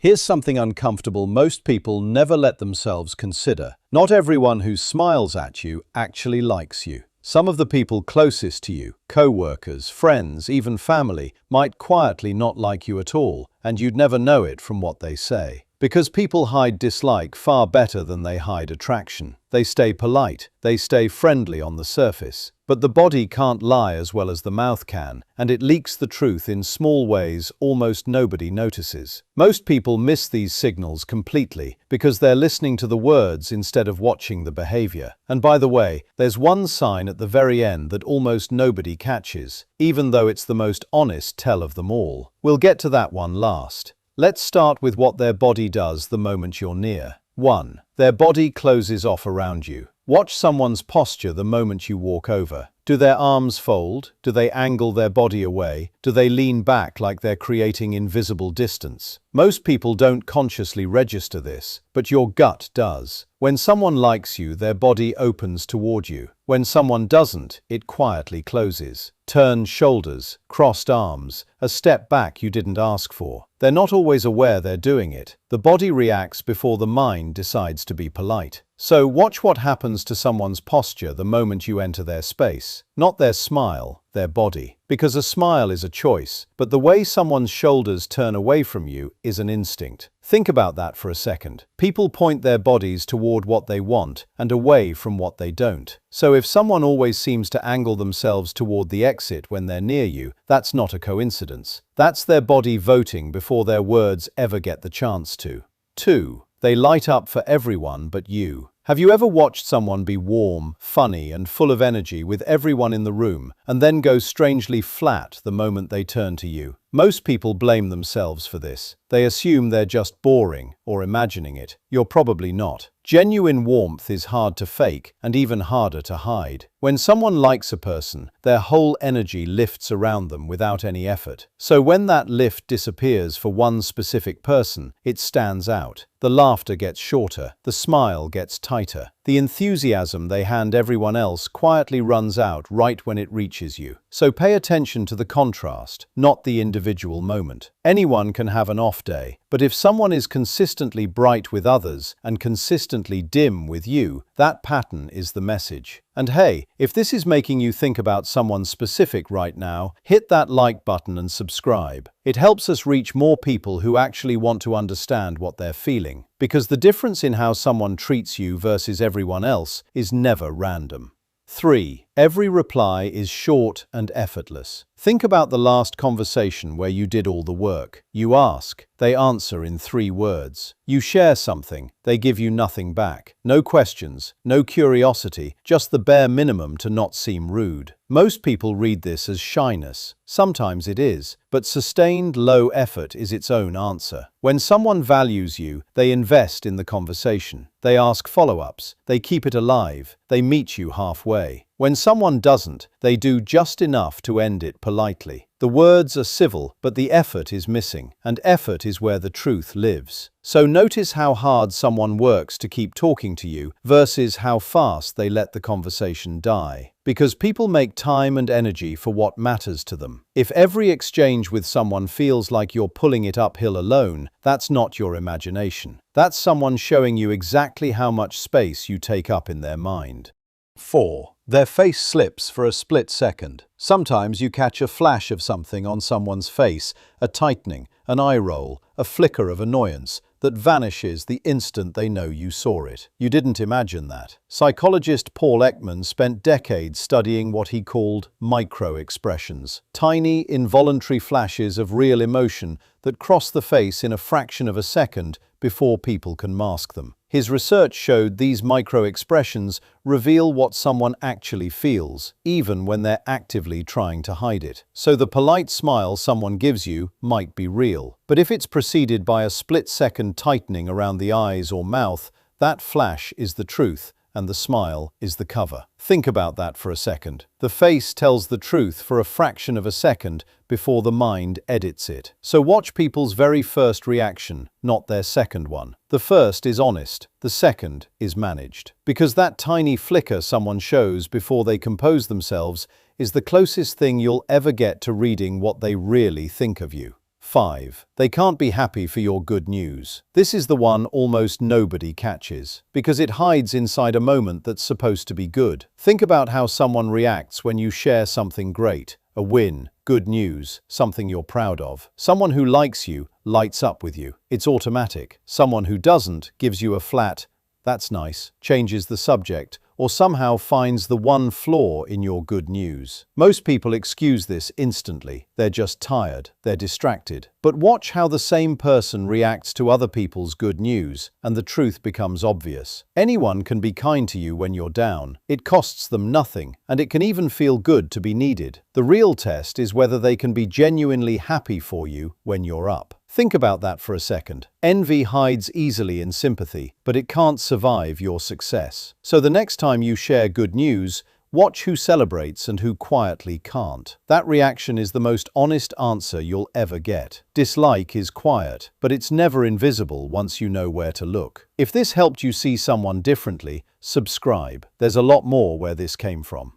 Here's something uncomfortable most people never let themselves consider. Not everyone who smiles at you actually likes you. Some of the people closest to you, co-workers, friends, even family, might quietly not like you at all, and you'd never know it from what they say. Because people hide dislike far better than they hide attraction. They stay polite, they stay friendly on the surface. But the body can't lie as well as the mouth can, and it leaks the truth in small ways almost nobody notices. Most people miss these signals completely because they're listening to the words instead of watching the behavior. And by the way, there's one sign at the very end that almost nobody catches, even though it's the most honest tell of them all. We'll get to that one last. Let's start with what their body does the moment you're near. 1. Their body closes off around you. Watch someone's posture the moment you walk over. Do their arms fold? Do they angle their body away? Do they lean back like they're creating invisible distance? Most people don't consciously register this, but your gut does. When someone likes you, their body opens toward you. When someone doesn't, it quietly closes. Turned shoulders, crossed arms, a step back you didn't ask for. They're not always aware they're doing it. The body reacts before the mind decides to be polite. So watch what happens to someone's posture the moment you enter their space. Not their smile, their body. Because a smile is a choice, but the way someone's shoulders turn away from you is an instinct. Think about that for a second. People point their bodies toward what they want and away from what they don't. So if someone always seems to angle themselves toward the exit when they're near you, that's not a coincidence. That's their body voting before their words ever get the chance to. 2. They light up for everyone but you. Have you ever watched someone be warm, funny, and full of energy with everyone in the room, and then go strangely flat the moment they turn to you? Most people blame themselves for this. They assume they're just boring or imagining it. You're probably not. Genuine warmth is hard to fake and even harder to hide. When someone likes a person, their whole energy lifts around them without any effort. So when that lift disappears for one specific person, it stands out. The laughter gets shorter, the smile gets tighter. The enthusiasm they hand everyone else quietly runs out right when it reaches you. So pay attention to the contrast, not the individual moment. Anyone can have an off day, but if someone is consistently bright with others and consistently dim with you, that pattern is the message. And hey, if this is making you think about someone specific right now, hit that like button and subscribe. It helps us reach more people who actually want to understand what they're feeling. Because the difference in how someone treats you versus everyone else is never random. 3. Every reply is short and effortless. Think about the last conversation where you did all the work. You ask, they answer in 3 words. You share something, they give you nothing back. No questions, no curiosity, just the bare minimum to not seem rude. Most people read this as shyness. Sometimes it is, but sustained low effort is its own answer. When someone values you, they invest in the conversation. They ask follow-ups, they keep it alive, they meet you halfway. When someone doesn't, they do just enough to end it politely. The words are civil, but the effort is missing, and effort is where the truth lives. So notice how hard someone works to keep talking to you versus how fast they let the conversation die. Because people make time and energy for what matters to them. If every exchange with someone feels like you're pulling it uphill alone, that's not your imagination. That's someone showing you exactly how much space you take up in their mind. 4. Their face slips for a split second. Sometimes you catch a flash of something on someone's face, a tightening, an eye roll, a flicker of annoyance that vanishes the instant they know you saw it. You didn't imagine that. Psychologist Paul Ekman spent decades studying what he called micro-expressions, tiny, involuntary flashes of real emotion that cross the face in a fraction of a second before people can mask them. His research showed these micro-expressions reveal what someone actually feels, even when they're actively trying to hide it. So the polite smile someone gives you might be real, but if it's preceded by a split-second tightening around the eyes or mouth, that flash is the truth, and the smile is the cover. Think about that for a second. The face tells the truth for a fraction of a second before the mind edits it. So watch people's very first reaction, not their second one. The first is honest, the second is managed. Because that tiny flicker someone shows before they compose themselves is the closest thing you'll ever get to reading what they really think of you. 5. They can't be happy for your good news. This is the one almost nobody catches, because it hides inside a moment that's supposed to be good. Think about how someone reacts when you share something great, a win, good news, something you're proud of. Someone who likes you lights up with you. It's automatic. Someone who doesn't gives you a flat, "That's nice," changes the subject, or somehow finds the one flaw in your good news. Most people excuse this instantly. They're just tired. They're distracted. But watch how the same person reacts to other people's good news, and the truth becomes obvious. Anyone can be kind to you when you're down. It costs them nothing, and it can even feel good to be needed. The real test is whether they can be genuinely happy for you when you're up. Think about that for a second. Envy hides easily in sympathy, but it can't survive your success. So the next time you share good news, watch who celebrates and who quietly can't. That reaction is the most honest answer you'll ever get. Dislike is quiet, but it's never invisible once you know where to look. If this helped you see someone differently, subscribe. There's a lot more where this came from.